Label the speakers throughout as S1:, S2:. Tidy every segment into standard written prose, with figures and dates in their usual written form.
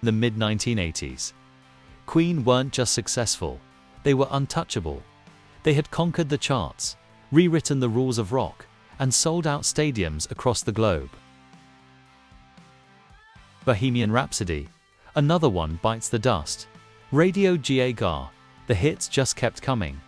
S1: In the mid-1980s, Queen weren't just successful, they were untouchable. They had conquered the charts, rewritten the rules of rock, and sold out stadiums across the globe. Bohemian Rhapsody, another one, bites the dust. Radio Gaga, the hits just kept coming.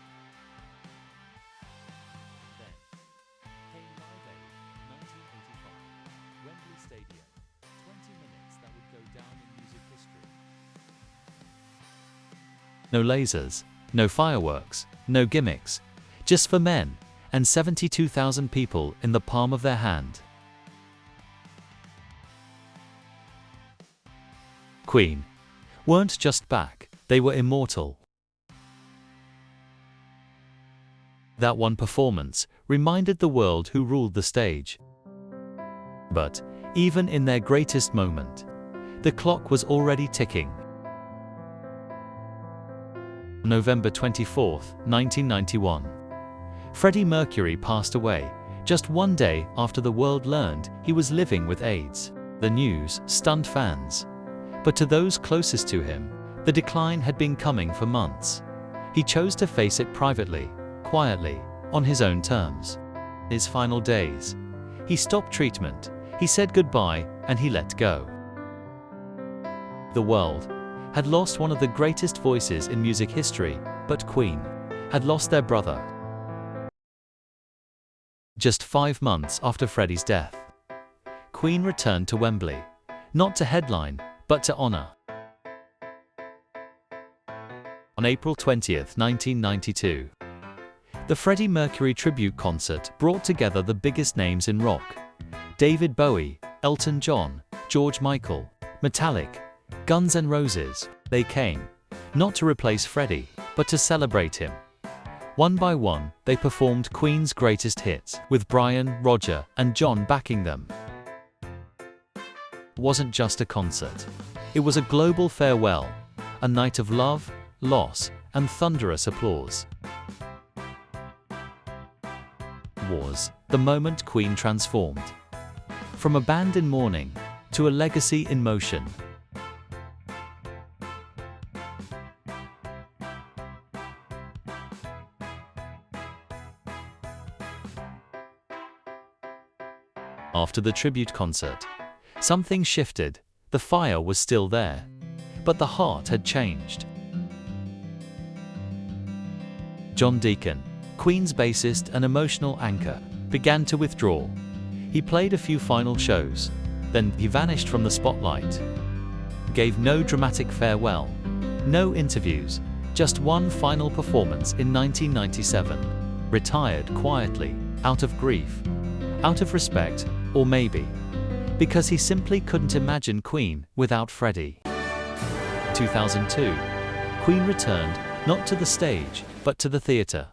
S1: No lasers, no fireworks, no gimmicks, just for men, and 72,000 people in the palm of their hand. Queen weren't just back, they were immortal. That one performance reminded the world who ruled the stage. But even in their greatest moment, the clock was already ticking. November 24, 1991. Freddie Mercury passed away, just one day after the world learned he was living with AIDS. The news stunned fans. But to those closest to him, the decline had been coming for months. He chose to face it privately, quietly, on his own terms. In his final days, he stopped treatment, he said goodbye, and he let go. The world had lost one of the greatest voices in music history, but Queen had lost their brother. Just 5 months after Freddie's death, Queen returned to Wembley, not to headline, but to honor. On April 20, 1992, the Freddie Mercury tribute concert brought together the biggest names in rock: David Bowie, Elton John, George Michael, Metallica, Guns N' Roses. They came, not to replace Freddie, but to celebrate him. One by one, they performed Queen's greatest hits, with Brian, Roger, and John backing them. It wasn't just a concert. It was a global farewell, a night of love, loss, and thunderous applause. It was the moment Queen transformed. From a band in mourning, to a legacy in motion. After the tribute concert, something shifted. The fire was still there, but the heart had changed. John Deacon, Queen's bassist and emotional anchor, began to withdraw. He played a few final shows, then he vanished from the spotlight. Gave no dramatic farewell, no interviews, just one final performance in 1997. Retired quietly, out of grief, out of respect, or maybe because he simply couldn't imagine Queen without Freddie. 2002, Queen returned, not to the stage, but to the theatre.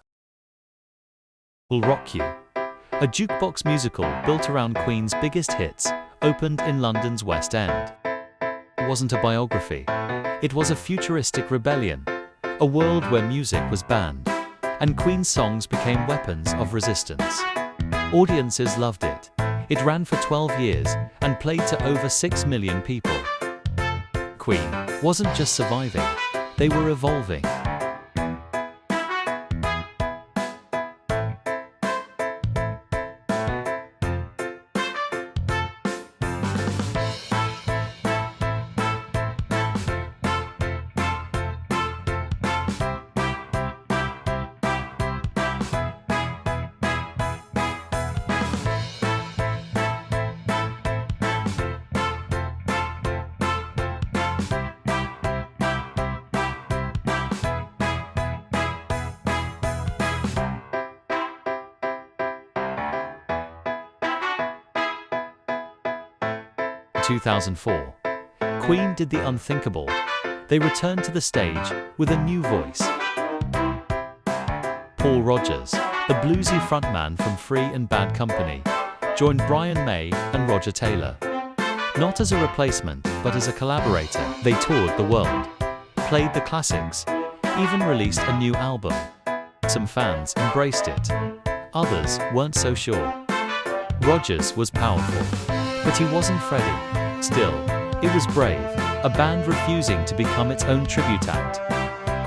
S1: Will Rock You, a jukebox musical built around Queen's biggest hits, opened in London's West End. It wasn't a biography. It was a futuristic rebellion, a world where music was banned, and Queen's songs became weapons of resistance. Audiences loved it. It ran for 12 years and played to over 6 million people. Queen wasn't just surviving, they were evolving. In 2004, Queen did the unthinkable. They returned to the stage with a new voice. Paul Rodgers, the bluesy frontman from Free and Bad Company, joined Brian May and Roger Taylor. Not as a replacement, but as a collaborator, they toured the world, played the classics, even released a new album. Some fans embraced it. Others weren't so sure. Rodgers was powerful, but he wasn't Freddie. Still, It was brave, a band refusing to become its own tribute act.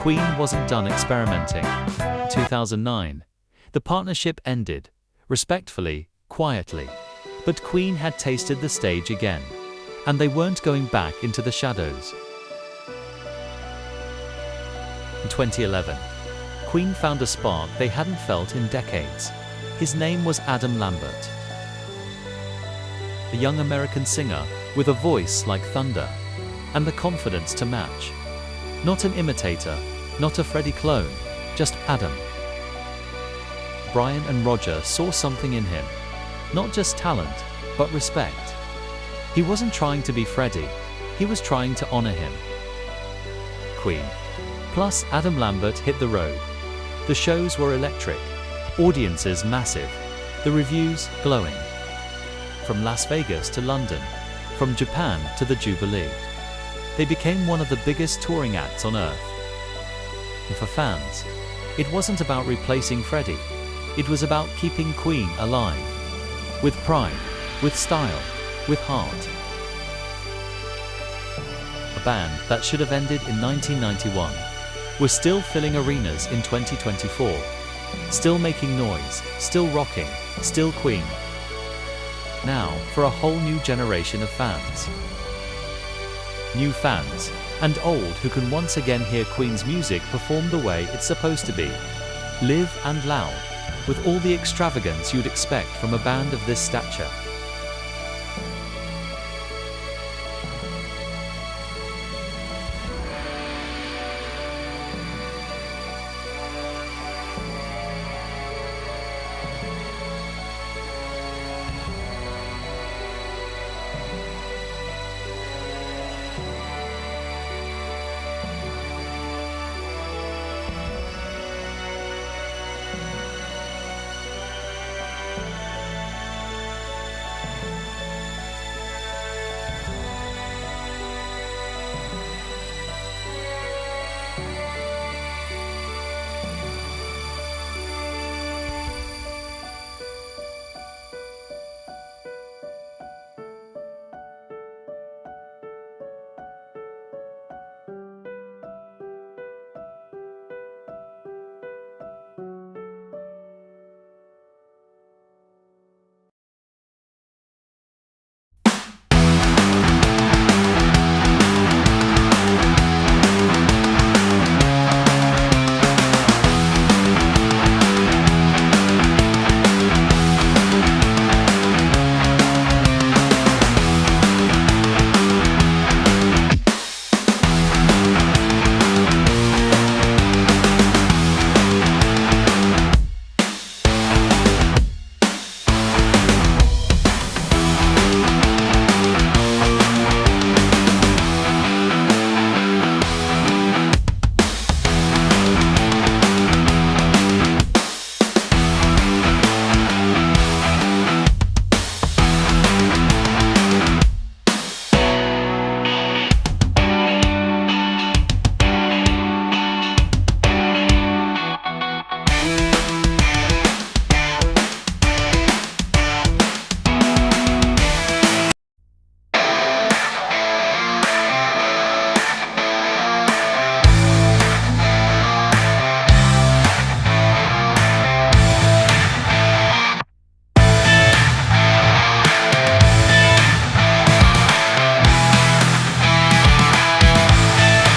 S1: Queen wasn't done experimenting. In 2009, the partnership ended, respectfully, quietly. But Queen had tasted the stage again, and they weren't going back into the shadows. In 2011, Queen found a spark they hadn't felt in decades. His name was Adam Lambert, a young American singer with a voice like thunder, and the confidence to match. Not an imitator, not a Freddie clone, just Adam. Brian and Roger saw something in him. Not just talent, but respect. He wasn't trying to be Freddie, he was trying to honor him. Queen. Plus Adam Lambert hit the road. The shows were electric, audiences massive, the reviews glowing. From Las Vegas to London, from Japan to the Jubilee. They became one of the biggest touring acts on earth. And for fans, it wasn't about replacing Freddie, it was about keeping Queen alive. With pride, with style, with heart. A band that should have ended in 1991 was still filling arenas in 2024. Still making noise, still rocking, still Queen. Now, for a whole new generation of fans. New fans, and old, who can once again hear Queen's music performed the way it's supposed to be. Live and loud, with all the extravagance you'd expect from a band of this stature.